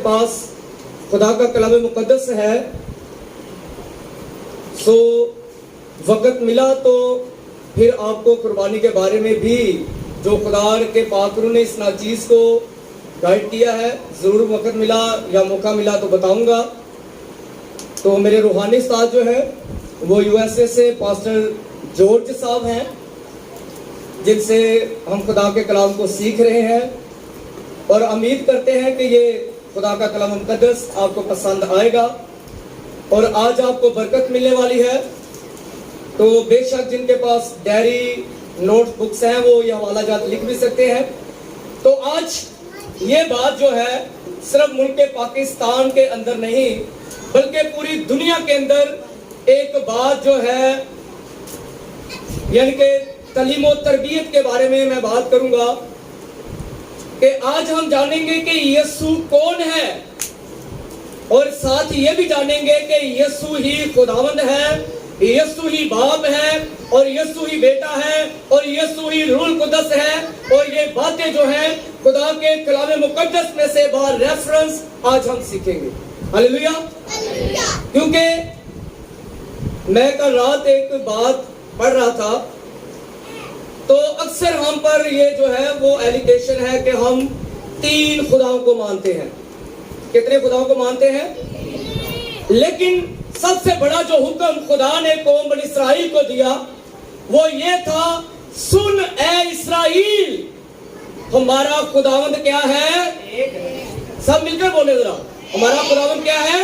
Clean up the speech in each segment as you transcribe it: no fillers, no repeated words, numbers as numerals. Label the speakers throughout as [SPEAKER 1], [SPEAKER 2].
[SPEAKER 1] पास खुदा का कलाम मुकद्दस है, सो वक़्त मिला तो फिर आपको कुर्बानी के बारे में भी जो खुदा के पाकरू ने इस नाचीज़ को गाइड किया है, ज़रूर वक़्त मिला या मौका मिला तो बताऊंगा। तो मेरे रूहानी उस्ताद जो है वो यूएसए से पास्टर जॉर्ज साहब हैं, जिनसे हम खुदा के कलाम को सीख रहे हैं और उम्मीद करते हैं कि ये खुदा का कलाम मुकद्दस आपको पसंद आएगा और आज आपको बरकत मिलने वाली है। तो बेशक जिनके पास डायरी नोट बुक्स हैं वो ये हवाला जात लिख भी सकते हैं। तो आज ये बात जो है सिर्फ मुल्क पाकिस्तान के अंदर नहीं बल्कि पूरी दुनिया के अंदर एक बात जो है यानी कि तालीम और तरबियत के बारे में मैं बात करूंगा कि आज हम जानेंगे कि यीशु कौन है और साथ ये भी जानेंगे कि यीशु ही खुदावंद है, यीशु ही बाप है और यीशु ही बेटा है और यीशु ही रूहुल कुद्दस है। और ये बातें जो हैं खुदा के कलाम मुकद्दस में से बाहर रेफरेंस आज हम सीखेंगे। हालेलुया। क्योंकि मैं कल रात एक बात पढ़ रहा था तो अक्सर हम पर ये जो है वो एलिगेशन है कि हम 3 खुदाओं को मानते हैं। कितने खुदाओं को मानते हैं? लेकिन सबसे बड़ा जो हुक्म खुदा ने कौम बनी इस्राइल को दिया वो ये था, सुन ए इस्राइल, हमारा खुदावंद क्या है? सब मिलकर बोले जरा, हमारा खुदावंद क्या है?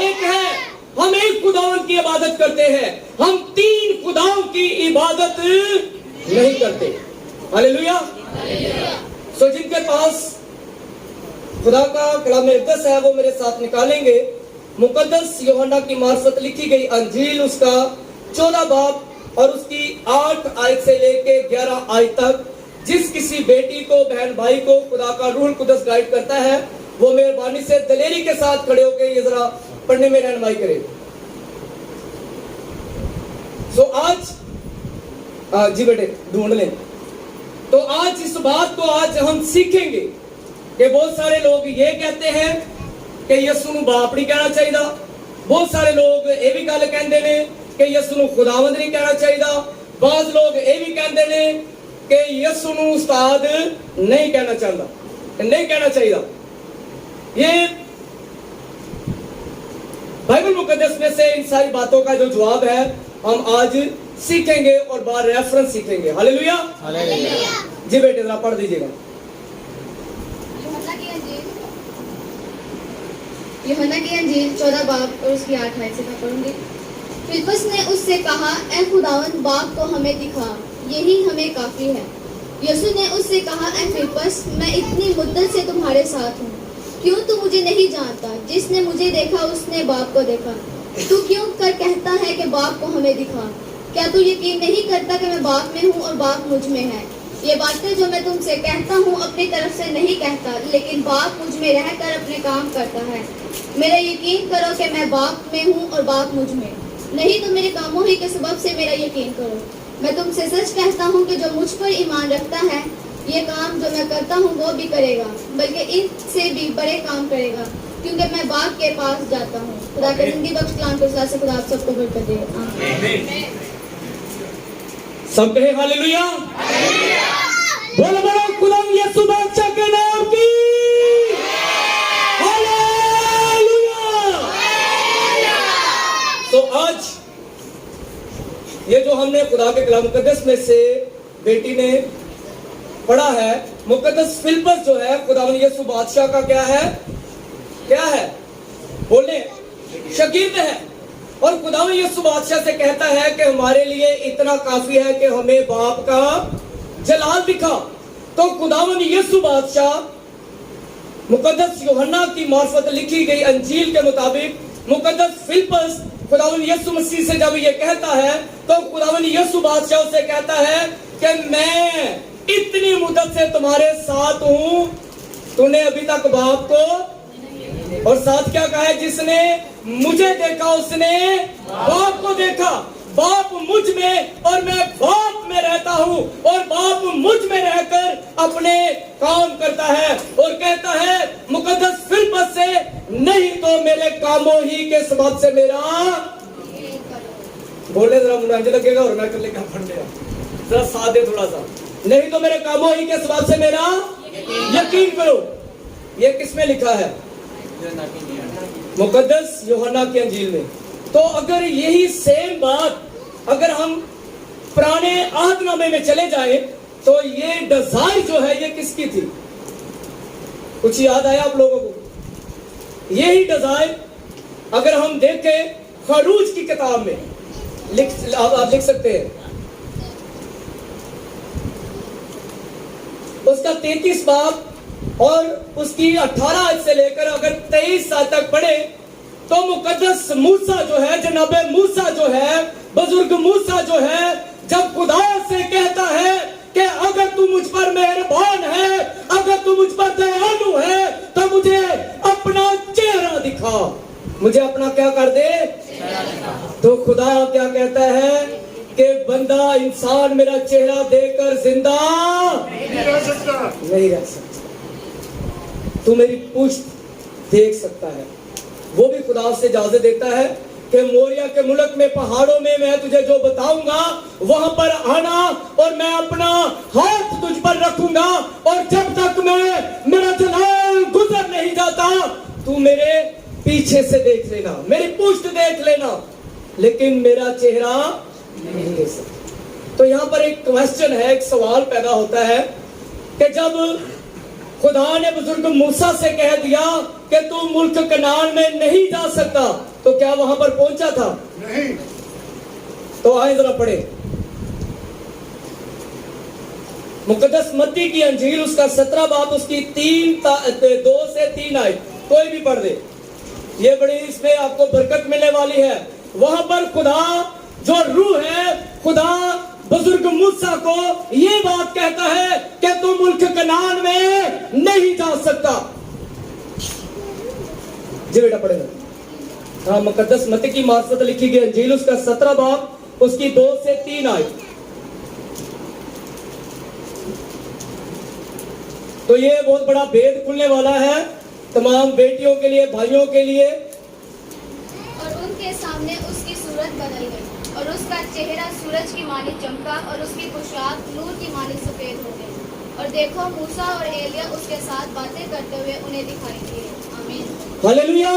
[SPEAKER 1] एक है। हम एक खुदावंद की इबादत करते हैं, हम 3 खुदाओं की इबादत नहीं करते। हालेलुया। सो जिनके पास खुदा का कलाम मुकद्दस है वो मेरे साथ निकालेंगे। मुकद्दस यूहन्ना की मार्फत लिखी गई अंजील उसका 14 बाब और उसकी 8 आयत से लेके 11 आयत तक, जिस किसी बेटी को, बहन भाई को खुदा का रूहुल कुद्दस गाइड करता है वो मेहरबानी से दलेरी के साथ खड़े होकर ये जरा पढ़ने में रहनुमाई करे। सो आज जी बेटे ढूंढ लें। तो आज इस बात को आज हम सीखेंगे कि बहुत सारे लोग ये कहते हैं कि यीशु ਨੂੰ बाप नहीं कहना चाहिए, बहुत सारे लोग ये भी गल कहते हैं कि यीशु ਨੂੰ खुदावंद नहीं कहना चाहिए, बाज़ लोग ये भी कहते हैं कि यीशु ਨੂੰ उस्ताद नहीं कहना चाहता, नहीं कहना चाहिए। ये बाइबल मुकद्दस में से इन सारी बातों का जो जवाब है हम आज सीखेंगे और बार रेफरेंस सीखेंगे। हालेलुया। जी बेटे जरा पढ़ दीजिएगा।
[SPEAKER 2] यूहन्ना की अंजील 14 बाब और उसकी 8 आयत से मैं पढ़ूंगी। फिलिप्पुस ने उससे कहा, ऐ खुदावंद, बाप को हमें दिखा, यही हमें काफी है। यीशु ने उससे कहा, ऐ फिलिप्पुस, मैं इतनी मुद्दत से तुम्हारे साथ हूँ, क्यों तू मुझे नहीं जानता? जिसने मुझे देखा उसने बाप को देखा। तू क्यों कर कहता है कि बाप को हमें दिखा? क्या तू यकीन नहीं करता कि मैं बाप में हूँ और बाप मुझ में है? ये बातें जो मैं तुमसे कहता हूँ अपनी तरफ से नहीं कहता, लेकिन बाप मुझ में रहकर अपने काम करता है। मेरा यकीन करो कि मैं बाप में हूँ और बाप मुझ में, नहीं तो मेरे कामों ही के सबब से मेरा यकीन करो। मैं तुमसे सच कहता हूँ कि जो मुझ पर ईमान रखता है ये काम जो मैं करता हूँ वो भी करेगा, बल्कि इनसे भी बड़े काम करेगा, क्योंकि मैं बाप के पास जाता हूँ। खुदा का जिंदगी बख्श कलाम के वसीले से खुदा आप सबको बरकत दे। आमीन।
[SPEAKER 1] सब कहे हालेलुया। बोलो बोलो खुदा यीशु बादशाह के नाम की हालेलुया। तो आज ये जो हमने खुदा के कलाम मुकद्दस में से बेटी ने पढ़ा है, मुकद्दस फिलिप्पुस जो है खुदावंद यीशु बादशाह का क्या है? क्या है? बोले शागिर्द है और खुदावंद यीशु बादशाह से कहता है कि हमारे लिए इतना काफी है कि हमें बाप का जलाल दिखा। तो खुदावंद यीशु बादशाह मुकद्दस यूहन्ना की मार्फत लिखी गई अंजील के मुताबिक मुकद्दस फिलिप्पुस खुदावंद यीशु मसीह से जब ये कहता है तो खुदावंद यीशु बादशाह से कहता है कि मैं इतनी मुद्दत से तुम्हारे साथ हूं, तूने अभी तक बाप को, और साथ क्या कहा है, जिसने मुझे देखा उसने बाप को देखा। बाप मुझ में और मैं बाप में रहता हूँ और बाप मुझ में रहकर अपने काम करता है। और कहता है मुकद्दस फिलिप्पुस नहीं तो मेरे कामों ही के सबब से मेरा बोले जरा मुझे लगेगा और मैं कर लेगा पढ़ लिया जरा साथ दे थोड़ा सा। नहीं तो मेरे कामों ही के सबब से मेरा यकीन करो। ये किसमें लिखा है? मुकद्दस यूहन्ना की अंजील में। तो अगर यही सेम बात अगर हम पुराने अहदनामे में चले जाएं तो ये डिजायर जो है ये किसकी थी? कुछ याद आया आप लोगों को? यही डिजायर अगर हम देखें खरूज की किताब में आप लिख सकते हैं उसका 33 बाब और उसकी 18 आयत से लेकर अगर 23 साल तक पढ़े तो मुकद्दस मूसा जो है, जनाबे मूसा जो है, बुजुर्ग मूसा जो है, जब खुदा से कहता है कि अगर तू मुझ पर मेहरबान है, अगर तू मुझ पर दयालु है तो मुझे अपना चेहरा दिखा, मुझे अपना क्या कर दे। तो खुदा क्या कहता है कि बंदा इंसान मेरा चेहरा देखकर जिंदा नहीं रह सकता, तू मेरी पूंछ देख सकता है। वो भी खुदा से इजाजत देता है कि मोरिया के मुल्क में पहाड़ों में मैं तुझे जो बताऊंगा वहां पर आना और मैं अपना हाथ तुझ पर रखूंगा और जब तक मेरा जलाल गुजर नहीं जाता तू मेरे पीछे से देख लेना, मेरी पूंछ देख लेना, लेकिन मेरा चेहरा नहीं देख सकता। तो यहाँ पर एक क्वेश्चन है, एक सवाल पैदा होता है कि जब खुदा ने बुजुर्ग मूसा से कह दिया कि तू मुल्क कनान में नहीं जा सकता तो क्या वहां पर पहुंचा था? नहीं। तो आए जरा पढ़े मुकद्दस मत्ती की अंजील उसका 17 बाब उसकी 2 से 3 आयत, कोई भी पढ़ दे, ये बड़ी इसमें आपको बरकत मिलने वाली है। वहां पर खुदा जो रूह है, खुदा बुजुर्ग मूसा को ये बात कहता है कि तू मुल्क कनान में नहीं जा सकता। जी बेटा पढ़ेगा। हाँ, मुकद्दस मत्ती की मार्फत लिखी गई अंजील उसका 17 बाब उसकी 2 से 3 आयत। तो ये बहुत बड़ा भेद खुलने वाला है तमाम बेटियों के लिए, भाइयों के लिए।
[SPEAKER 2] और उनके सामने उसकी सूरत बदल गई और उसका चेहरा सूरज की मानी चमका और उसकी पोशाक नूर की मानी सफेद हो गई। और देखो मूसा और एलिया उसके साथ बातें करते हुए उन्हें दिखाई दिए। आमीन।
[SPEAKER 1] हालेलुया।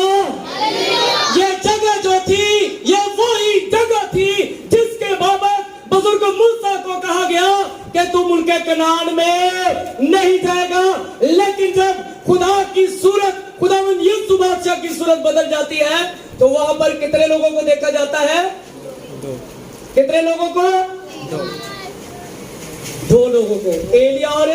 [SPEAKER 1] ये जगह जो थी ये वही जगह थी जिसके बाबत बुजुर्ग मूसा को कहा गया कि तू मुल्क कनान में नहीं जाएगा। लेकिन जब खुदा की सूरत, खुदावंद यीशु बादशाह की सूरत बदल जाती है तो वहां पर कितने लोगों को देखा जाता है? कितने लोगों को? दो लोगों को, एलिया और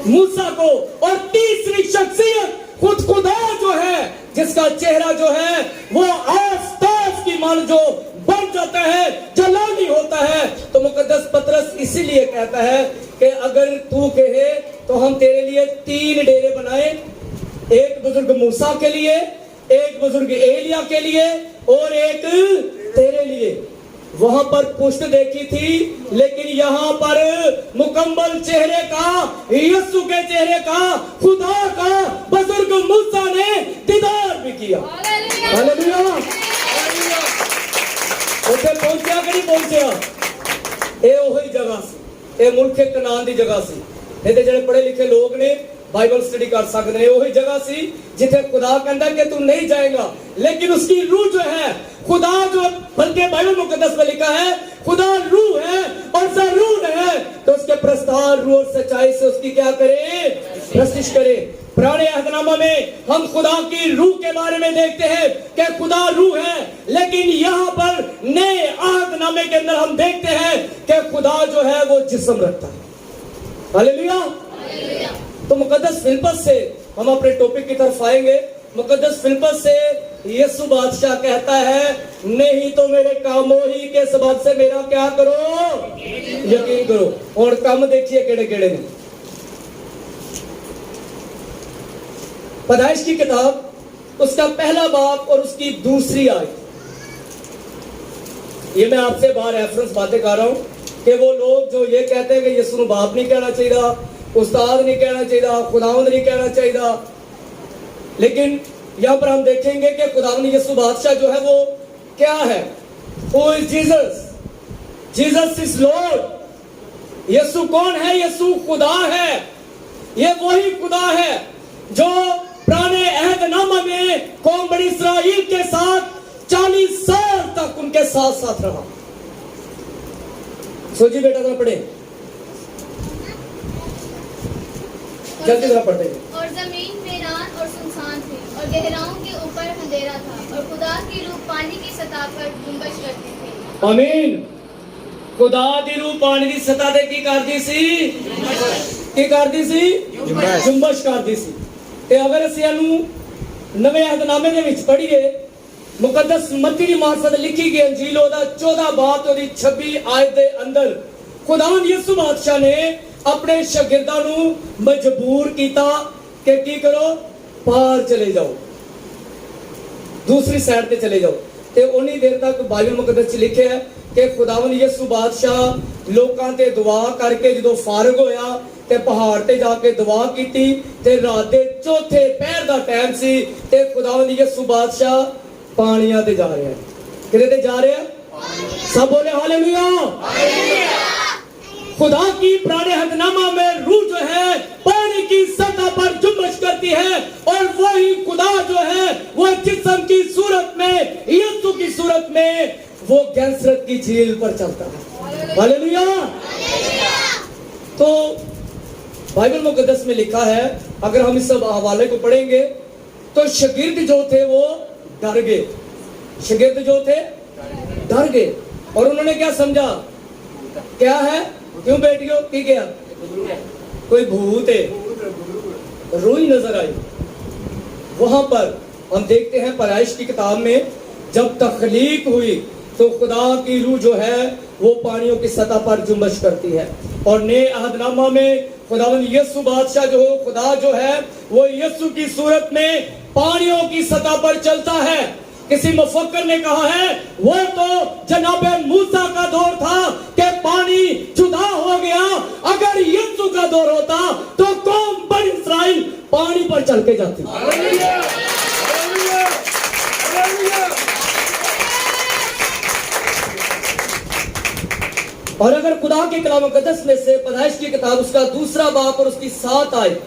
[SPEAKER 1] मूसा को। और तीसरी शख्सियत खुद खुदा जो है, जिसका चेहरा जो है वो आस्ताफ की मान जो बन जाता है, जलाली होता है। तो मुकद्दस पतरस इसीलिए कहता है कि अगर तू कहे तो हम तेरे लिए 3 डेरे बनाए, एक बुजुर्ग मूसा के लिए, एक बुजुर्ग एलिया के लिए और एक तेरे लिए। वहां पर पुष्ट देखी थी, लेकिन यहाँ पर मुकम्मल चेहरे का, यीशु के चेहरे का, खुदा का बुजुर्ग मूसा ने दीदार भी किया। हालेलुया। उसे पहुंचा कि नहीं पहुंचा? ये वही जगह से, ये मुल्क कनान की जगह से। नहीं तो जो पढ़े लिखे लोग ने बाइबल स्टडी कर सकते हैं, वही जगह सी जिथे खुदा कहता कि तू नहीं जाएगा। लेकिन उसकी रूह जो है, खुदा जो, बल्कि बाइबल मुकद्दस में लिखा है खुदा रूह है और जरूर है तो उसके प्रस्ताव रूह और सच्चाई से उसकी क्या करे? प्रस्तिश करे। पुराने अहदनामा में हम खुदा की रूह के बारे में देखते हैं कि खुदा रूह है, लेकिन यहाँ पर नए अहदनामे के अंदर हम देखते हैं कि खुदा जो है वो जिस्म रखता है। हालेलुया। तो मुकद्दस फिलिप्पस से हम अपने टॉपिक की तरफ आएंगे। मुकद्दस फिलिप्पस से यीशु बादशाह कहता है नहीं तो मेरे कामों ही के सबब से मेरा क्या करो? यकीन करो। और काम देखिए केड़े केड़े ने। पैदाइश की किताब उसका 1 बाब और उसकी 2 आयत। ये मैं आपसे बाहर रेफरेंस बातें कर रहा हूं कि वो लोग जो ये कहते हैं कि यीशु को बाप नहीं कहना चाहिए, उस्ताद नहीं कहना चाहिए, खुदावंद नहीं कहना चाहिए, लेकिन यहाँ पर हम देखेंगे कि खुदावंद यीशु बादशाह जो है वो क्या है। Who is Jesus? Jesus is Lord। यीशु कौन है? यीशु खुदा है। ये वही खुदा है जो पुराने अहदनामा में कौम बनी इस्राएल के साथ 40 साल तक उनके साथ साथ रहा। सोचिए बेटा, जरा पढ़े, जल्दी जरा पढ़ते हैं।
[SPEAKER 2] और जमीन वीरान और सुनसान थी और गहराओं के ऊपर अंधेरा था और खुदा की रूह पानी की सतह पर जुम्बश करती थी।
[SPEAKER 1] आमीन। खुदा दी रूह पानी की सतह ते की करदी सी? की करदी सी? जुम्बश करदी सी। ते अगर ਅਸੀਂ ਇਹਨੂੰ ਨਵੇਂ ਅਹਿਦਨਾਮੇ ਦੇ ਵਿੱਚ ਪੜ੍ਹੀਏ, ਮੁਕੱਦਸ ਮੱਤੀ ਦੀ ਮਾਰਫਤ ਲਿਖੀ ਗਈ ਅੰਜੀਲ ਉਹਦਾ 14 ਬਾਬ ਉਹਦੀ 26 ਆਇਤ ਦੇ ਅੰਦਰ ਖੁਦਾਵੰਦ ਯਿਸੂ ਬਾਦਸ਼ਾਹ ਨੇ ਆਪਣੇ ਸ਼ਾਗਿਰਦਾਂ ਨੂੰ ਮਜਬੂਰ ਕੀਤਾ ਕਿ ਕੀ ਕਰੋ, ਪਾਰ ਚਲੇ ਜਾਓ, दूसरी साइड पे चले जाओ। ਤੇ ਉਨੀ ਦੇਰ ਤੱਕ ਬਾਈਬਲ ਮੁਕੱਦਸ ਚ ਲਿਖਿਆ ਹੈ ਕਿ ਖੁਦਾਵੰਦ ਯਿਸੂ ਬਾਦਸ਼ਾਹ ਲੋਕਾਂ ਤੇ ਦੁਆ ਕਰਕੇ ਜਦੋਂ ਫਾਰਗ ਹੋਇਆ ਤੇ ਪਹਾੜ ਤੇ ਜਾ ਕੇ ਦੁਆ ਕੀਤੀ ਤੇ ਰਾਤ ਦੇ ਚੌਥੇ ਪਹਿਰ ਦਾ ਟਾਈਮ ਸੀ ਤੇ ਖੁਦਾਵੰਦ ਯਿਸੂ ਬਾਦਸ਼ਾਹ ਪਾਣੀਆਂ ਤੇ ਜਾ ਰਿਹਾ ਹੈ। ਕਿਹਦੇ ਤੇ ਜਾ ਰਿਹਾ? सब बोले हालेलुया। खुदा की पुराने अहदनामा में रूह जो है पानी की सतह पर जुम्बश करती है और वही खुदा जो है वो जिस्म की सूरत में, यीशु की सूरत में वो गैसरत की झील पर चलता है। हालेलुया। तो बाइबल मुकद्दस में लिखा है, अगर हम इस सब हवाले को पढ़ेंगे तो शागिर्द जो थे वो डर गए। शागिर्द जो थे डर गए और उन्होंने क्या समझा? क्या है? क्यों बेटियों की क्या? कोई भूत है, रूह नजर आई। वहां पर हम देखते हैं पैदाइश की किताब में जब तख्लीक हुई तो खुदा की रूह जो है वो पानियों की सतह पर जुम्बश करती है और नए अहदनामा में खुदावंद यीशु बादशाह जो हो, खुदा जो है वो यीशु की सूरत में पानियों की सतह पर चलता है। किसी मुफक्कर ने कहा है वो तो जनाबे मूसा का दौर था कि पानी जुदा हो गया, अगर यीशु का दौर होता तो कौम बनी इस्राएल पानी पर चल के जाती। और अगर खुदा के कलाम मुकद्दस में से पैदाइश की किताब उसका दूसरा बाब और उसकी 7 आयत,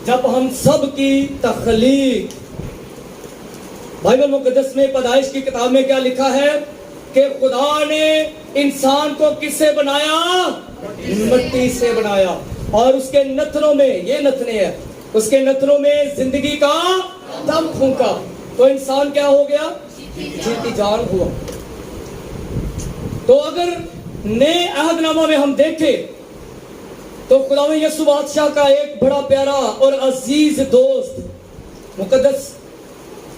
[SPEAKER 1] जब हम सब की तख्लीक, बाइबल मुकद्दस में पैदाइश की किताब में क्या लिखा है कि खुदा ने इंसान को किससे बनाया? मिट्टी से बनाया और उसके नथनों में, ये नथने हैं, उसके नथनों में जिंदगी का दम फूंका तो इंसान क्या हो गया? जीती जान हुआ। तो अगर नए अहदनामा में हम देखें तो खुदावंद यीशु बादशाह का एक बड़ा प्यारा और अजीज दोस्त मुकद्दस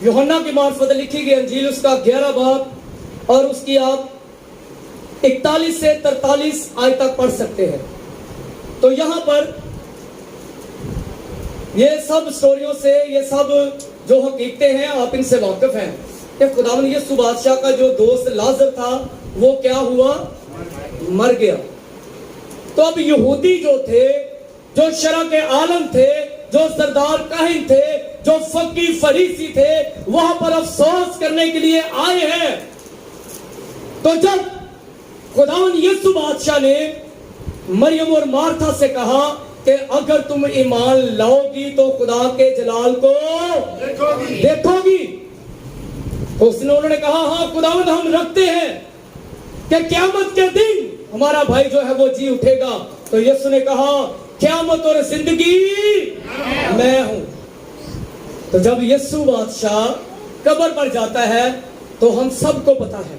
[SPEAKER 1] यूहन्ना की मार्फत लिखी गई अंजील उसका 11 बाब और उसकी आप 41 से 43 आयत तक पढ़ सकते हैं। तो यहां पर ये सब स्टोरियों से, ये सब जो हकीकतें हैं आप इनसे वाकिफ हैं कि खुदावंद यीशु बादशाह का जो दोस्त लाजर था वो क्या हुआ? मर गया। तो अब यहूदी जो थे, जो शरा के आलम थे, जो सरदार काहिन थे, जो फकी फरीसी थे, वहां पर अफसोस करने के लिए आए हैं। तो जब खुदावंद यीशु बादशाह ने मरियम और मार्था से कहा कि अगर तुम ईमान लाओगी तो खुदा के जलाल को देखोगी, तो उसने उन्होंने कहा हाँ खुदावंद हम रखते हैं कि क़यामत के दिन हमारा भाई जो है वो जी उठेगा। तो यीशु ने कहा क़यामत और जिंदगी मैं हूं। तो जब यीशु बादशाह कब्र पर जाता है तो हम सबको पता है,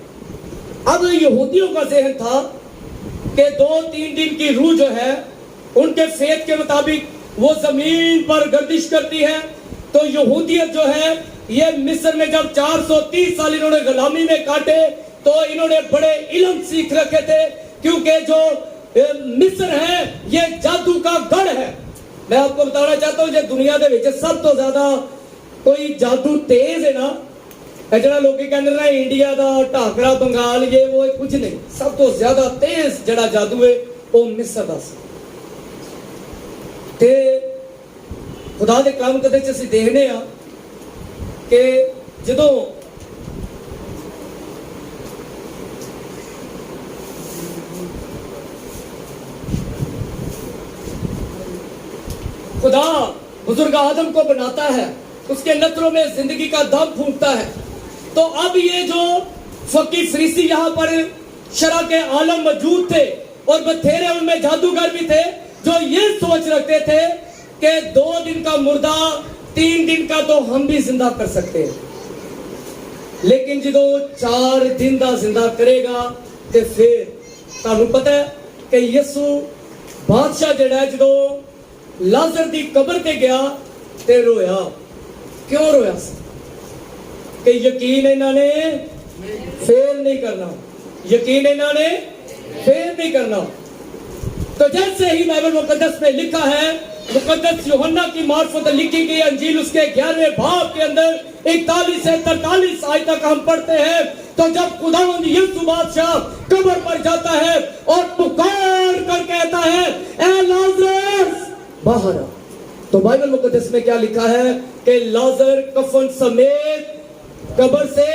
[SPEAKER 1] अब यहूदियों का ज़हन था कि 2-3 दिन की रूह जो है उनके फेथ के मुताबिक वो जमीन पर गर्दिश करती है। तो यहूदियत जो है ये मिस्र में जब 430 साल इन्होंने गुलामी में काटे तो इन्होंने बड़े इल्म सीख रखे थे, क्योंकि जो मिस्र है ये जादू का गढ़ है। मैं आपको बताना चाहता हूं, जो दुनिया दे विच सब तो ज्यादा कोई जादू तेज है ना, जरा लोग कहते ना इंडिया का ढाकरा बंगाल ये वो कुछ नहीं, सब तो ज्यादा तेज जड़ा जादू है वो मिस्र का सी। ते खुदा दे कलाम कदे च असीं देखने आ कि जदों खुदा बुजुर्ग आदम को बनाता है, उसके नथनों में जिंदगी का दम फूंकता है, तो अब ये जो फकीर फरीसी यहाँ पर शरा के आलम मौजूद थे और बथेरे उनमें जादूगर भी थे जो ये सोच रखते थे कि 2 दिन का मुर्दा 3 दिन का तो हम भी जिंदा कर सकते हैं, लेकिन जो 4 दिन का जिंदा करेगा तो फिर तुहानू पता है कि यसू बादशाह जड़ा जो लाजर दी कब्र ते गया ते रोया। क्यों रोया? कि यकीन इन्होंने फेल नहीं करना, यकीन इन्होंने फेल नहीं करना। तो जैसे ही बाइबल मुकद्दस में लिखा है, मुकद्दस यूहन्ना की मार्फत लिखी गई अंजील उसके 11वें बाब के अंदर 41 से 43 आयत तक हम पढ़ते हैं, तो जब खुदावंद यीशु बादशाह कब्र पर जाता है और पुकार कर कहता है ए लाजरस बाहर आ, तो बाइबल मुकद्दस में क्या लिखा है कि लाजर कफन समेत कब्र से,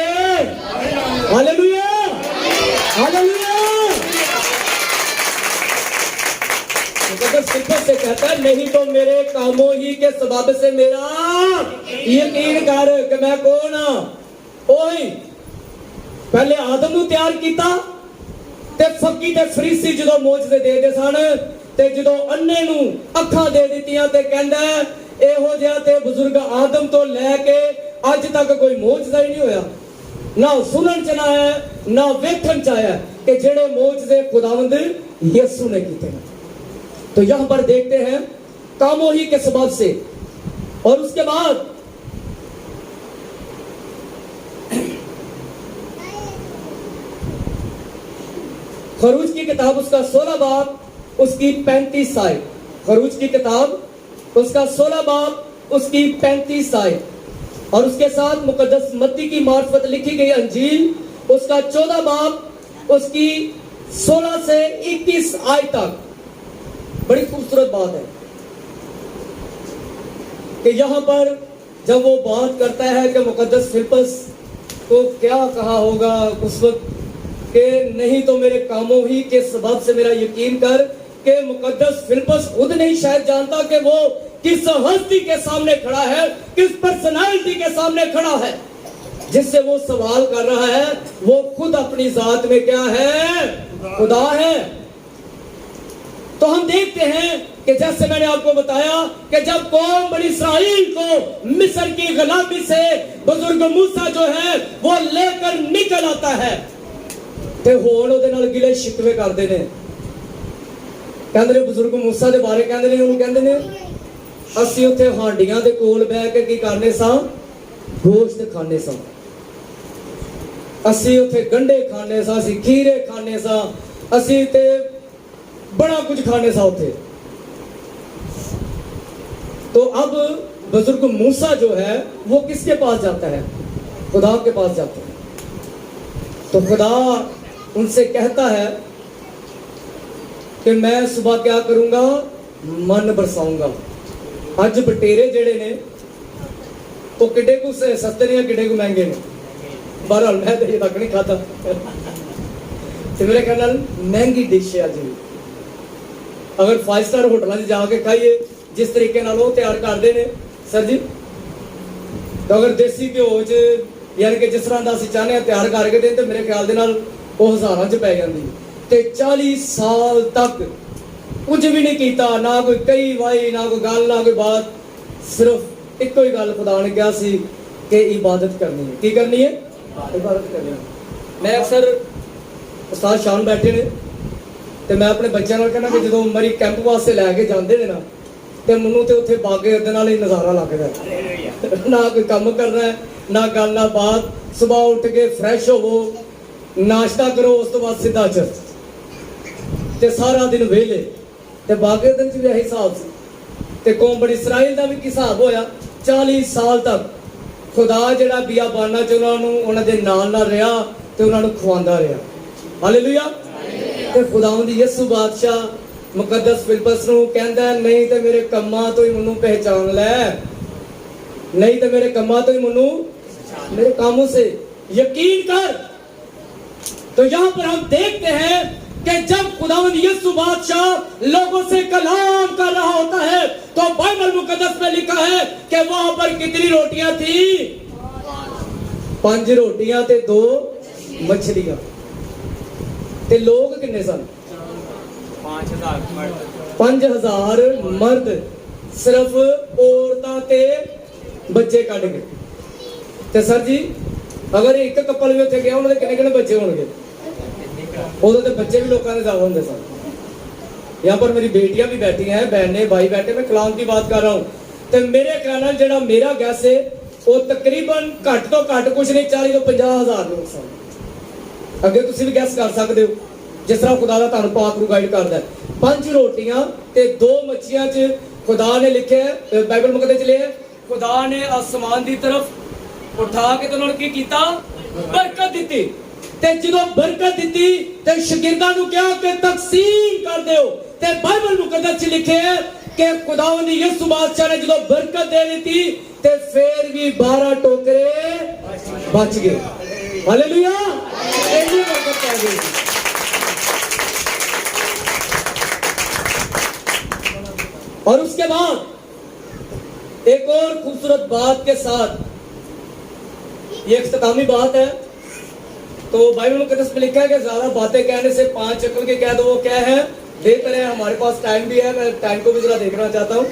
[SPEAKER 1] हालेलुया हालेलुया, मुकद्दस फिलिप्पस से कहता है नहीं तो मेरे कामों ही के सबब से मेरा यकीन कर कि मैं कौन हां। ओही पहले आदम ਨੂੰ ਤਿਆਰ ਕੀਤਾ ਤੇ ਫੱਕੀ ਤੇ ਫਰੀਸੀ ਜਦੋਂ ਮੌਜਜ਼ੇ ਦੇਦੇ ਸਨ ਤੇ ਜਦੋਂ ਅੰਨੇ ਨੂੰ ਅੱਖਾਂ ਦੇ ਦਿੱਤੀਆਂ ਤੇ ਕਹਿੰਦਾ ਇਹੋ ਜਿਹਾ ਤੇ ਬਜ਼ੁਰਗ ਆਦਮ ਤੋਂ ਲੈ ਕੇ ਅੱਜ ਤੱਕ ਕੋਈ ਮੌਜਜ਼ਾ ਹੀ ਨਹੀਂ ਹੋਇਆ, ਨਾ ਸੁਣਨ ਚ ਨਾ ਆਇਆ ਨਾ ਵੇਖਣ ਚ ਆਇਆ ਕਿ ਜਿਹੜੇ ਮੌਜਜ਼ੇ खुदावंद यीशु ने ਕੀਤੇ। तो यहां पर देखते हैं कामों ही के सबब से, और उसके बाद खरूज की किताब उसका 16 बाब उसकी 35 आयत, खरूज की किताब उसका 16 बाब उसकी 35 आयत, और उसके साथ मुकद्दस मत्ती की मार्फत लिखी गई अंजील उसका 14 बाब उसकी 16 से 21 आयत तक। बड़ी खूबसूरत बात है कि यहां पर जब वो बात करता है कि मुकद्दस फिलिप्पस को क्या कहा होगा उस वक्त कि नहीं तो मेरे कामों ही के सबब से मेरा यकीन कर, कि मुकद्दस फिलिप्पस खुद नहीं शायद जानता कि वो किस हस्ती के सामने खड़ा है, किस पर्सनालिटी के सामने खड़ा है, जिससे वो सवाल कर रहा है वो खुद अपनी जात में क्या है, खुदा है। तो हम देखते हैं कि जैसे मैंने आपको बताया कि जब कौम बनी इस्राइल को मिस्र की गुलामी से बुजुर्ग मूसा जो है वो लेकर निकल आता है, ਤੇ ਹੁਣ ਉਹਦੇ ਨਾਲ ਗਿਲੇ ਸ਼ਿਕਵੇ ਕਰਦੇ ਨੇ, ਕਹਿੰਦੇ ਨੇ ਬਜ਼ੁਰਗ ਮੂਸਾ ਦੇ ਬਾਰੇ ਕਹਿੰਦੇ ਨੇ, ਉਹਨੂੰ ਕਹਿੰਦੇ ਨੇ ਅਸੀਂ ਉੱਥੇ ਹਾਂਡੀਆਂ ਦੇ ਕੋਲ ਬਹਿ ਕੇ ਕੀ ਕਰਨੇ ਸਾਂ, ਗੋਸ਼ਤ ਖਾਣੇ ਸਾਂ, ਅਸੀਂ ਉੱਥੇ ਗੰਢੇ ਖਾਣੇ ਸਾਂ, ਅਸੀਂ ਖੀਰੇ ਖਾਣੇ ਸਾਂ, ਅਸੀਂ ਤੇ बड़ा कुछ खाने सा होते। तो अब बुजुर्ग मूसा जो है वो किसके पास जाता है, खुदा के पास जाता है। तो खुदा उनसे कहता है कि मैं सुबह क्या करूंगा, मन बरसाऊंगा। अज बटेरे जेड़े ने वो किड्डे को सस्ते ने किड्डे को महंगे ने, बहरहाल मैं तो ये तक नहीं खाता तो मेरे ख्याल महंगी डिश है अज भी। अगर 5 स्टार होटलों से जाके खाइए जिस तरीके नाल वो तैयार करते हैं सर जी, तो अगर देसी घ्यो च यानी कि जिस तरह का असं चाहते हैं तैयार करके दें तो मेरे ख्याल दे नाल वो हज़ारां च पै जाती। तो 40 साल तक कुछ भी नहीं किया, ना कोई कई वाई ना कोई गल ना कोई बात, सिर्फ एक ही गल खुदा ने कहा सी कि इबादत करनी है। की करनी है? इबादत करनी है। मैं अक्सर उस्ताद शान बैठे ने ਤੇ ਮੈਂ ਆਪਣੇ ਬੱਚਿਆਂ ਨਾਲ ਕਹਿੰਦਾ ਕਿ ਜਦੋਂ ਮਰੀ ਕੈਂਪ ਵਾਸਤੇ ਲੈ ਕੇ ਜਾਂਦੇ ਨੇ ਨਾ ਤੇ ਮੈਨੂੰ ਤੇ ਉੱਥੇ ਬਾਗੇ ਉਹਦੇ ਨਾਲ ਹੀ ਨਜ਼ਾਰਾ ਲੱਗਦਾ, ਨਾ ਕੋਈ ਕੰਮ ਕਰਨਾ ਹੈ ਨਾ ਗੱਲ ਨਾ ਬਾਤ, ਸਵੇਰ ਉੱਠ ਕੇ ਫਰੈਸ਼ ਹੋਵੋ, ਨਾਸ਼ਤਾ ਕਰੋ, ਉਸ ਤੋਂ ਬਾਅਦ ਸਿੱਧਾ ਚਰਚ ਤੇ ਸਾਰਾ ਦਿਨ ਵਿਹਲੇ। ਤੇ ਬਾਗੇ ਦਿਨ ਚ ਵੀ ਇਹੀ ਹਿਸਾਬ ਸੀ ਤੇ ਕੌਮ ਬਣੀ ਇਸਰਾਈਲ ਦਾ ਵੀ ਕੀ ਹਿਸਾਬ ਹੋਇਆ। 40 ਸਾਲ ਤੱਕ ਖੁਦਾ ਜਿਹੜਾ ਬਿਆਬਾਨਾਂ ਚ ਉਹਨਾਂ ਨੂੰ ਉਹਨਾਂ ਦੇ ਨਾਲ ਰਿਹਾ ਤੇ ਉਹਨਾਂ ਨੂੰ ਖਵਾਉਂਦਾ ਰਿਹਾ। ਹਾਲੇਲੂਇਆ। ਤੇ ਖੁਦਾਵੰਦ ਯਿਸੂ ਬਾਦਸ਼ਾਹ ਮੁਕੱਦਸ ਫਿਲਿਪਸ ਨੂੰ ਕਹਿੰਦਾ ਨਹੀਂ ਤੇ ਮੇਰੇ ਕੰਮਾਂ ਤੋਂ ਹੀ ਮੈਨੂੰ ਪਹਿਚਾਨ ਲੈ, ਨਹੀਂ ਤੇ ਮੇਰੇ ਕੰਮਾਂ ਤੋਂ ਹੀ ਮੈਨੂੰ मेरे कामों से यकीन कर। तो यहां पर हम देखते हैं कि जब खुदावंद यीशु बादशाह लोगों से कलाम कर रहा होता है तो बाइबल मुकद्दस में लिखा है कि वहां पर कितनी रोटियां थी? 5 रोटियां ते 2 मछलियां। ते लोग कितने सन? 5000 मर्द, सिर्फ औरतां ते बच्चे कट गए। ते सर जी अगर एक कपल भी उत्थे गया उन्होंने कितने बच्चे होंगे? उदों ते बच्चे भी लोगों ने ज्यादा होंगे सन। यहाँ पर मेरी बेटियां भी बैठी हैं, बहनें भाई बैठे, मैं कलाम की बात कर रहा हूँ। तो मेरे ख्याल नाल जेड़ा मेरा गैस है वो तकरीबन घट तो घट कुछ नहीं 40 ਤੋਂ 50,000 लोग सन। अगे तुसीं भी गैस कर सकते हो जिस तरह खुदा दा तुहानूं पाक नूं गाइड करदा है। 5 रोटियां ते 2 मच्छियां च खुदा ने लिखे बाइबल मुकद्दस च लिखे खुदा ने आसमान की तरफ उठा के तो उन्होंने की कीता? बरकत दी। ते जो बरकत दी ते शागिर्दां नूं कहा कि तकसीम कर दिओ। ते बाइबल मुकद्दस च लिखे है कि खुदावंद यीशु बादशाह ने जो बरकत दे दी ते फिर भी 12 टोकरे बच गए। हालेलुया, इतनी बरकत आ गई। और उसके बाद एक और खूबसूरत बात के साथ, ये इख्तितामी बात है। तो बाइबल मुकद्दस में लिखा है कि ज्यादा बातें कहने से 5 अकल के कह दो। वो क्या है? बेहतर है, हमारे पास टाइम भी है, मैं टाइम को भी जरा देखना चाहता हूँ।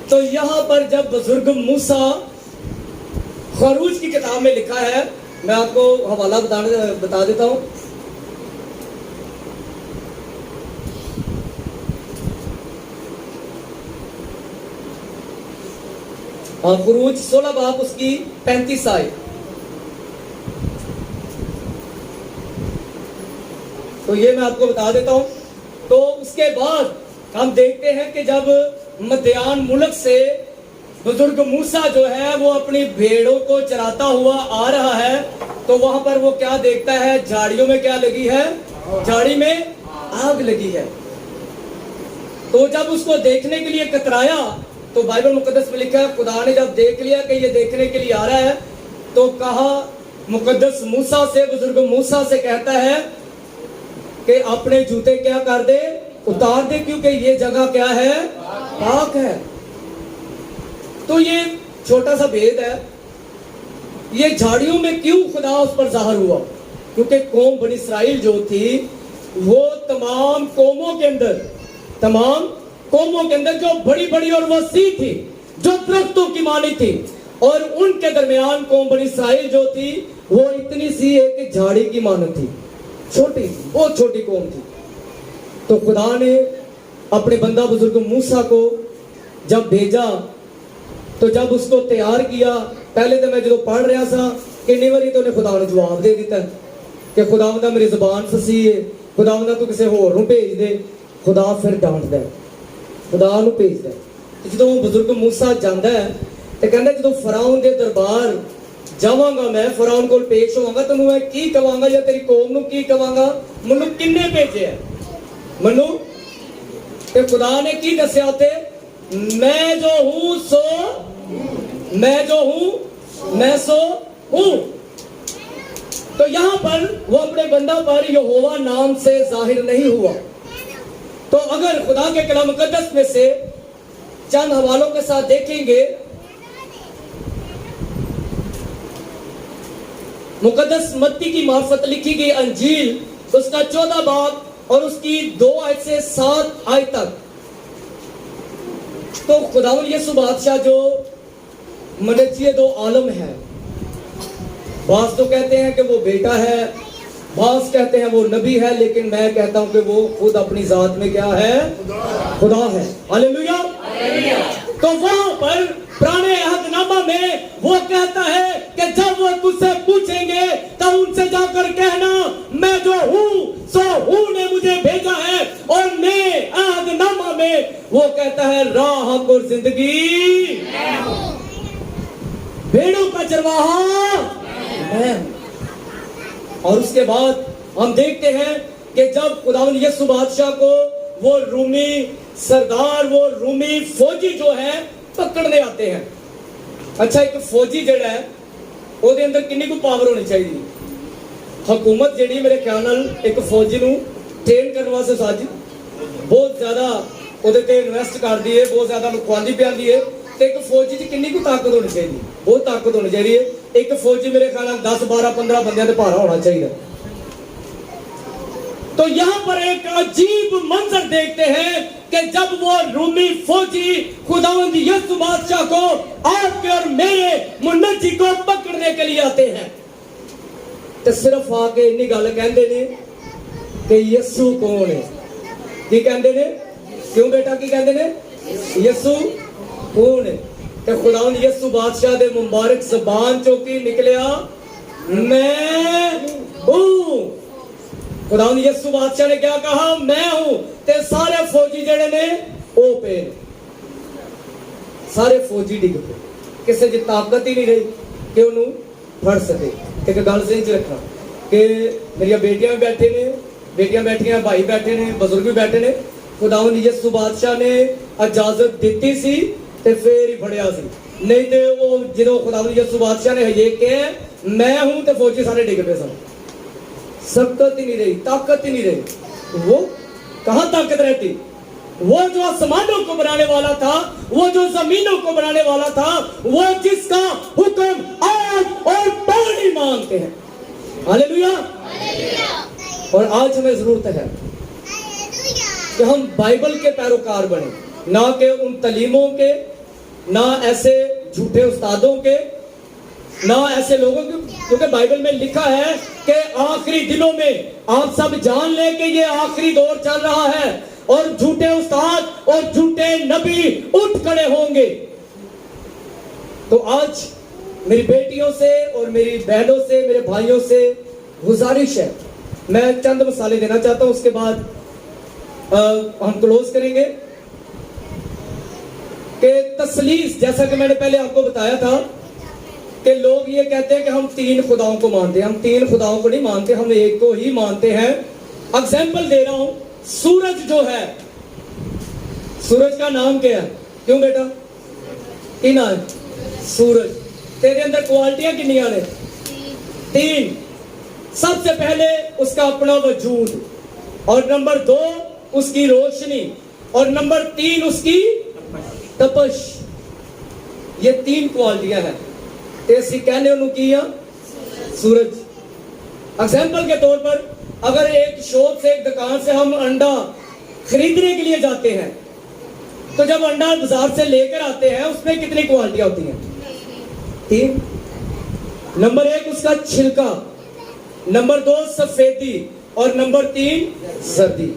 [SPEAKER 1] तो यहाँ पर जब बुजुर्ग मूसा, खरूज की किताब में लिखा है, मैं आपको हवाला बता देता हूँ। खरूज 16 बाब उसकी 35 आयत। तो ये मैं आपको बता देता हूं। तो उसके बाद हम देखते हैं कि जब मद्यान मुल्क से बुजुर्ग मूसा जो है वो अपनी भेड़ों को चराता हुआ आ रहा है, तो वहां पर वो क्या देखता है? झाड़ियों में क्या लगी है? झाड़ी में आग लगी है। तो जब उसको देखने के लिए कतराया तो बाइबल मुकद्दस में लिखा है खुदा ने जब देख लिया कि ये देखने के लिए आ रहा है तो कहा मुकद्दस मूसा से, बुजुर्ग मूसा से कहता है कि अपने जूते क्या कर दे? उतार दे, क्योंकि ये जगह क्या है? पाक है। तो ये छोटा सा भेद है। ये झाड़ियों में क्यों खुदा उस पर जाहिर हुआ? क्योंकि कौम बनी इस्राइल जो थी वो तमाम कौमों के अंदर जो बड़ी बड़ी और वसी थी, जो दरख्तों की मानी थी, और उनके दरमियान कौम बनी इस्राइल जो थी वो इतनी सी एक झाड़ी की मानत थी, छोटी, बहुत छोटी कौम थी। तो खुदा ने अपने बंदा बुजुर्ग मूसा को जब भेजा, तो जब उसको तैयार किया, पहले तो मैं जो पढ़ रहा था किन्नी बारी तो उन्हें खुदा ने जवाब दे दिता कि खुदावंदा मेरी ज़बान फसी है, खुदावंदा तू किसी होर नूं भेज दे। खुदा फिर डांटदा है, खुदा नूं भेजदा है। जो बुजुर्ग मूसा जाता है तो कहता जो फराउन के दरबार जावांगा, मैं फराउन को पेश होवांगा, तेनू मैं की कहांगा या तेरी कौम नूं की कहांगा? मैनू किन्ने भेजे है? मैनू ते खुदा ने की दस्या उते? मैं जो हूं सो मैं सो हूं। तो यहां पर वो अपने बंदा पर यहोवा नाम से जाहिर नहीं हुआ। तो अगर खुदा के कलाम मुकद्दस में से चंद हवालों के साथ देखेंगे, मुकद्दस मत्ती की मार्फत लिखी गई अंजील उसका 14 बाब और उसकी 2 आयत से 7 आयत तक, तो खुदावंद यीशु बादशाह जो मनचिए दो आलम है, बास तो कहते हैं कि वो बेटा है, बास कहते हैं वो नबी है, लेकिन मैं कहता हूं कि वो खुद अपनी जात में क्या है? खुदा है। हालेलुया। तो वहां पर पुराने अहदनामा में वो कहता है कि जब वो तुझसे पूछेंगे तब उनसे जाकर कहना मैं जो हूं सो हूं ने मुझे भेजा है। और नए अहदनामा में वो कहता है राह और जिंदगी, भेड़ों का चरवाहा मैं। और उसके बाद हम देखते हैं कि जब खुदावंद यीशु बादशाह को वो रूमी सरदार, वो रूमी फौजी जो है पकड़ने आते हैं। अच्छा, एक फौजी जड़ा है ਉਹਦੇ ਅੰਦਰ ਕਿੰਨੀ ਕੁ ਪਾਵਰ ਹੋਣੀ ਚਾਹੀਦੀ। ਹਕੂਮਤ ਜਿਹੜੀ ਮੇਰੇ ਖਿਆਲ ਨਾਲ ਇੱਕ ਫੌਜੀ ਨੂੰ ਟ੍ਰੇਨ ਕਰਨ ਵਾਸਤੇ ਸੱਜ ਬਹੁਤ ਜ਼ਿਆਦਾ ਉਹਦੇ ਤੇ ਇਨਵੈਸਟ ਕਰਦੀ ਹੈ, ਬਹੁਤ ਜ਼ਿਆਦਾ ਨੂੰ ਖਵਾਉਂਦੀ ਪਿਆਉਂਦੀ ਹੈ। ਤੇ ਇੱਕ ਫੌਜੀ 'ਚ ਕਿੰਨੀ ਕੁ ਤਾਕਤ ਹੋਣੀ ਚਾਹੀਦੀ, ਬਹੁਤ ਤਾਕਤ ਹੋਣੀ ਚਾਹੀਦੀ ਹੈ। ਇੱਕ ਫੌਜੀ ਮੇਰੇ ਖਿਆਲ ਨਾਲ 10 12 15 ਬੰਦਿਆਂ ਦੇ ਭਾਰਾ होना चाहिए। तो यहां पर एक अजीब मंजर देखते हैं कि जब वो रूमी फौजी खुदावंद यीशु बादशाह को आपके और मेरे मुन्नजी को पकड़ने के लिए आते हैं, तो सिर्फ आके इन्नी गल कहते ने कि यीशु कौन है। की कहते ने? क्यों बेटा की कहते ने? यीशु कौन है? तो खुदावंद यीशु बादशाह दे मुबारक ज़बान चो की निकलिया, मैं हूं। खुदावंद यीशु बादशाह ने क्या कहा? मैं हूं। ते सारे फौजी जेड़े ने ओ पे सारे फौजी डिग पे, किसी दी ताकत ही नहीं रही कि उन्होंने फड़ सके। एक गल सही च रखना कि मेरी बेटियां भी बैठे ने, बेटियां बैठियां, भाई बैठे ने, बजुर्ग भी बैठे ने। खुदावंद यीशु बादशाह ने इजाजत दी सी ते फिर ही फड़िया सी, नहीं तो वो जो खुदावंद यीशु बादशाह ने ये कहा मैं हूं तो फौजी सारे डिग पे सन। शक्ति ही नहीं रही, ताकत ही नहीं रही। वो कहां ताकत रहती? वो जो आसमानों को बनाने वाला था, वो जो जमीनों को बनाने वाला था, वो जिसका हुक्म आग और पानी मांगते हैं। हालेलुया। और आज हमें जरूरत है कि हम बाइबल के पैरोकार बने, ना कि उन तलीमों के, ना ऐसे झूठे उस्तादों के, ना ऐसे लोगों के। क्योंकि बाइबल में लिखा है कि आखिरी दिनों में आप सब जान लें कि ये आखिरी दौर चल रहा है और झूठे उस्ताद और झूठे नबी उठ खड़े होंगे। तो आज मेरी बेटियों से और मेरी बहनों से, मेरे भाइयों से गुजारिश है, मैं चंद मसाले देना चाहता हूं, उसके बाद हम क्लोज करेंगे। कि तसलीस, जैसा कि मैंने पहले आपको बताया था कि लोग ये कहते हैं कि हम 3 खुदाओं को मानते हैं। हम 3 खुदाओं को नहीं मानते, हम एक को ही मानते हैं। एग्जाम्पल दे रहा हूं, सूरज जो है, सूरज का नाम क्या है? क्यों बेटा की नाम है? सूरज। तेरे अंदर क्वालिटियां कितनियां ने? 3। सबसे पहले उसका अपना वजूद, और नंबर 2 उसकी रोशनी, और नंबर 3 उसकी तपश। ये 3 क्वालिटियां हैं। ऐसी कहने की सूरज। एग्जाम्पल के तौर पर अगर एक शॉप से, एक दुकान से हम अंडा खरीदने के लिए जाते हैं, तो जब अंडा बाजार से लेकर आते हैं उसमें कितनी क्वालिटियां होती हैं? 3। नंबर 1 उसका छिलका, नंबर 2 सफेदी, और नंबर 3 जर्दी।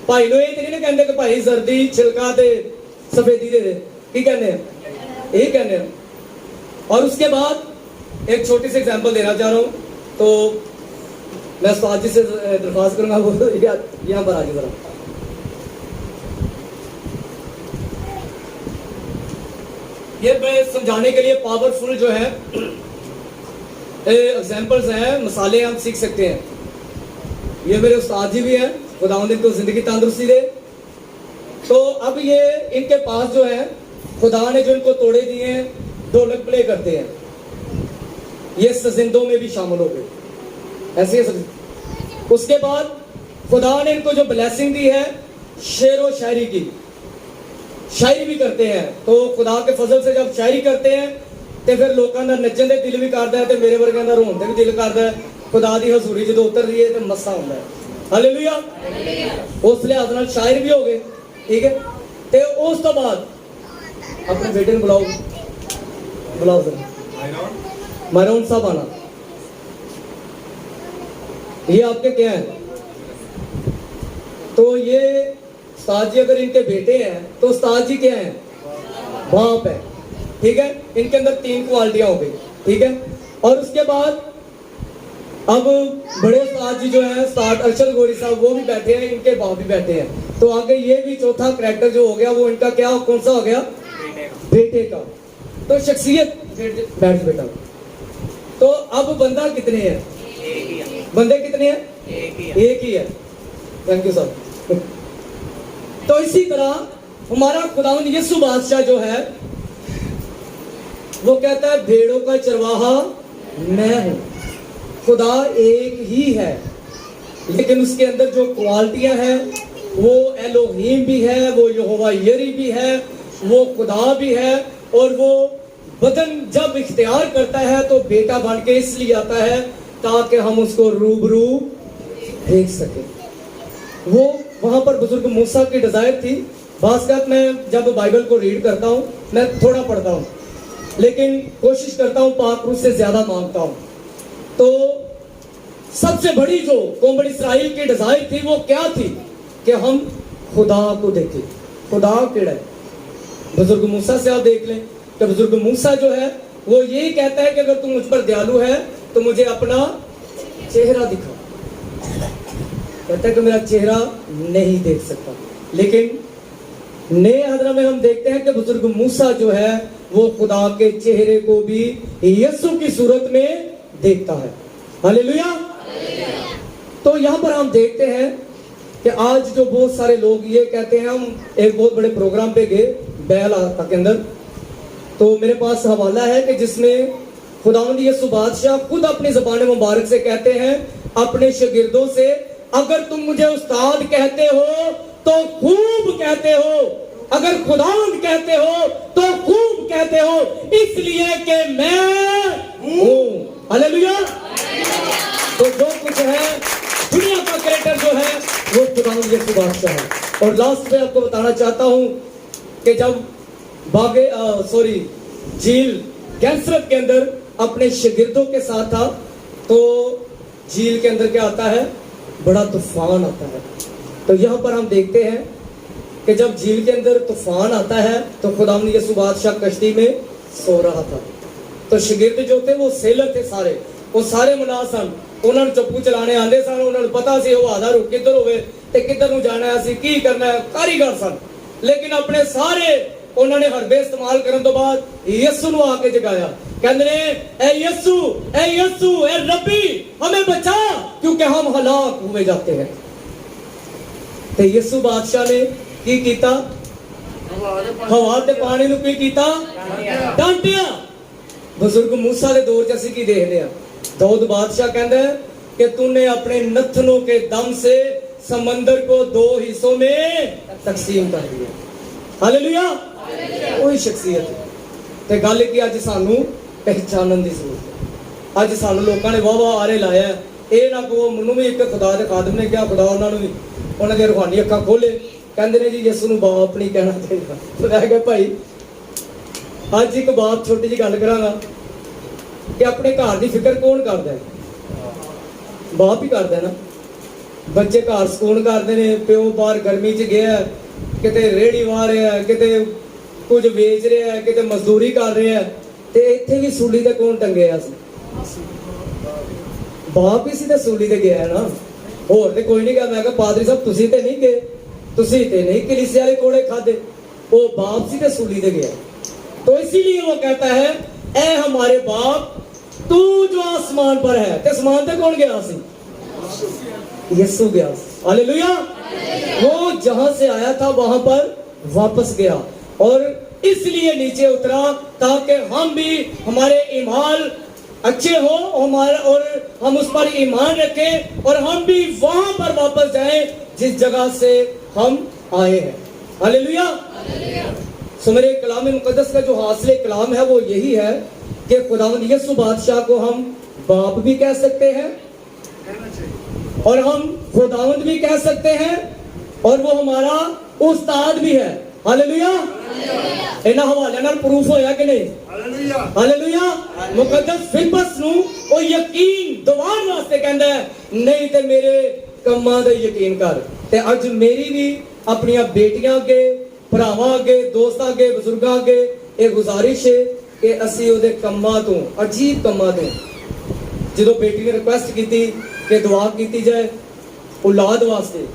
[SPEAKER 1] भाई नो ये नहीं कहते कि भाई जर्दी छिलका ते सफेदी दे दे, की कहने हैं? यही कहने हैं। और उसके बाद एक छोटी सी एग्जांपल देना चाह रहा हूं, तो मैं उस्ताद जी से दरख्वास्त करूंगा वो यहां पर आगे जरा। ये मैं समझाने के लिए पावरफुल जो है एग्जांपल्स हैं, मसाले हम सीख सकते हैं। ये मेरे उस्ताद जी भी हैं, खुदावंद इनको जिंदगी तंदुरुस्ती दे। तो अब ये इनके पास जो है खुदा ने जो इनको तोड़े दिए हैं, ढोलक प्ले करते हैं, ये सजिंदों में भी शामिल हो गए ऐसे। उसके बाद खुदा ने इनको जो ब्लेसिंग दी है शेर व शायरी की, शायरी भी करते हैं। तो खुदा के फजल से जब शायरी करते हैं तो फिर लोगों का नचन दे दिल भी करता है, तो मेरे वर्गों का रोन दे भी दिल करता है। खुदा की हजूरी जो उतर रही है तो मस्सा होता है। हालेलुया। उस लिहाज नाल शायर भी हो गए, ठीक है। तो उस तो बाद अपने बेटे ने बुलाओ, बुलाओ सर मायरोन साहब आना। ये आपके क्या है? तो ये उस्ताद जी अगर इनके बेटे हैं तो उस्ताद जी क्या है? बाप है, ठीक है। इनके अंदर 3 क्वालिटियां हो गई, ठीक है। और उसके बाद अब बड़े उस्ताद जी जो है, उस्ताद अरशद गोरी साहब, वो भी बैठे हैं, इनके बाप भी बैठे हैं। तो आगे ये भी चौथा कैरेक्टर जो हो गया वो इनका क्या, कौन सा हो गया? बेटे का। तो शख्सियत, बैठ बेटा। तो अब बंदा कितने हैं? बंदे कितने हैं? एक ही है। Thank you sir. तो इसी तरह हमारा खुदावंद यीशु बादशाह जो है वो कहता है भेड़ों का चरवाहा मैं हूं। खुदा एक ही है, लेकिन उसके अंदर जो क्वालिटियां हैं वो एलोहीम भी है, वो यहोवा यरी भी है, वो खुदा भी है। और वो बदन जब इख्तियार करता है तो बेटा बन के इसलिए आता है ताकि हम उसको रूबरू देख सके। वो वहां पर बुजुर्ग मूसा की डिजायर थी। खासकर मैं जब बाइबल को रीड करता हूं, मैं थोड़ा पढ़ता हूं, लेकिन कोशिश करता हूं पाक रूह से ज्यादा मांगता हूं। तो सबसे बड़ी जो कौम इस्राइल की डिजायर थी वो क्या थी कि हम खुदा को देखें। खुदा केड़ा है? बुजुर्ग मूसा से आप देख लें कि बुजुर्ग मूसा जो है वो यही कहता है कि अगर तुम मुझ पर दयालु है तो मुझे अपना चेहरा दिखा। कहता है कि मेरा चेहरा नहीं देख सकता, लेकिन नए हजरा में हम देखते हैं कि बुजुर्ग मूसा जो है वो खुदा के चेहरे को भी यीशु की सूरत में देखता है। हालेलुया। तो यहां पर हम देखते हैं कि आज जो बहुत सारे लोग ये कहते हैं, हम एक बहुत बड़े प्रोग्राम पे गए बैल के अंदर, तो मेरे पास हवाला है कि जिसमें खुदावंद यीशु बादशाह खुद अपनी ज़बान मुबारक से कहते हैं अपने शागिर्दों से, अगर तुम मुझे उस्ताद कहते हो तो खूब कहते हो, अगर खुदावंद कहते हो तो खूब कहते हो, इसलिए कि मैं हूं। हालेलुया। तो जो कुछ है दुनिया का कैरेक्टर जो है वो खुदावंद यीशु बादशाह है। और लास्ट में आपको बताना चाहता हूं कि जब झील गैंसरत के अंदर अपने शागिर्दों के साथ था तो झील के अंदर क्या आता है? बड़ा तूफान आता है। तो यहाँ पर हम देखते हैं कि जब झील के अंदर तूफान आता है तो खुदावंद यीशु बादशाह कश्ती में सो रहा था। तो शागिर्द जो थे वो सेलर थे, वो सारे मुनाफ सन। उन्होंने चप्पू चलाने आंदे सन, उन्होंने पता सी हवादा रुक किधर होवे ते किधर नूं जाना है, की करना है, कारीगर सन। लेकिन अपने सारे उन्होंने हरबे इस्तेमाल करने तो बाद यीशु नूं आके जगाया। कहंदे ने ए यीशु, ए रब्बी हमें बचा, क्योंकि हम हलाक हुए जाते हैं। तो यीशु बादशाह ने की कीता? हवा ते पानी नूं की कीता? डांटिया। बुजुर्ग मूसा के दौर च असीं की देखदे आ, दाऊद बादशाह कहता है कि तूने अपने नथनों के दम से समंदर को 2 हिस्सों में तकसीम कर दिया। हालेलुया। वही शख्सियत है। ते गल की अज सानू पहचानन की जरूरत है। अज सानू लोगों ने वाह आरे लाया, ये ना को मैनू भी एक खुदा के खादम ने कहा, खुदा उन्होंने भी उन्होंने रूहानी अखा खोले, कहते ने जी यीशु नूं बाप नहीं कहना चाहिए। मैं कहा भाई अज एक बात छोटी जी गल करांगा कि अपने घर की फिक्र कौन करता है? बाप ही करता है ना। बच्चे घर सुकून करते हैं, प्यो बाहर गर्मी च गया, किते रेहड़ी वाह रहा है, किते कुछ बेच रहा है, किते मजदूरी कर रहा है, ते इत्थे भी सूली ते कौन टंगे? बाप ही सी ते सूली ते गया है ना, होर ते कोई नहीं गया। मैं कहा पादरी साहब तुसी ते नहीं गए, तुसी ते नहीं कलीसिया वाले कोड़े खादे, वो बाप सी ते सूली ते गया। तो इसीलिए वो कहता है ए हमारे बाप तू जो आसमान पर है, ते आसमान ते कौन गया सी? यीशु गया। हालेलुया। वो जहां से आया था वहां पर वापस गया और इसलिए नीचे उतरा ताकि हम भी हमारे ईमान अच्छे हो और हम उस पर ईमान रखें और हम भी वहां पर वापस जाएं जिस जगह से हम आए हैं। हालेलुया। सो मेरे कलाम मुकद्दस का जो हासिल कलाम है वो यही है कि खुदावंद यीशु बादशाह को हम बाप भी कह सकते हैं और हम खुदावंद भी कह सकते हैं और वो हमारा उस्ताद भी है। हालेलुया। इन्हां हवाले नाल प्रूफ होया कि नहीं? हालेलुया। हालेलुया। मुकद्दस फिलिप्पस नूं ओ यकीन दिवाण वास्ते कहंदा है नहीं ते मेरे कम्मां दा यकीन कर। ते अज मेरी भी अपनी बेटियां अगे, भरावां अगे, दोस्तां अगे, बुजुर्गां अगे ये गुजारिश है कि असीं ओहदे कम्मां तो अजीब कम्मां तो जो बेटी ने रिक्वेस्ट की कि दुआ की जाए औलाद वास्ते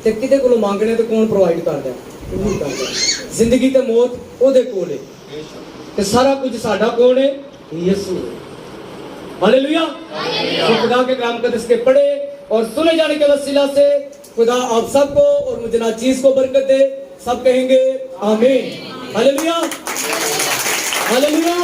[SPEAKER 1] ते किते कोलों मांगने तो कौन प्रोवाइड करदा है? जिंदगी ते मौत ओहदे कोल है ते सारा कुछ साडा कौन है? यीशु है। हालेलुया। तो खुदा के कलाम मुकद्दस के पढ़े और सुने जाने के वसीला से खुदा आप सबको और मुझे नाचीज को बरकत दे। सब कहेंगे आमीन। हालेलुया। हालेलुया।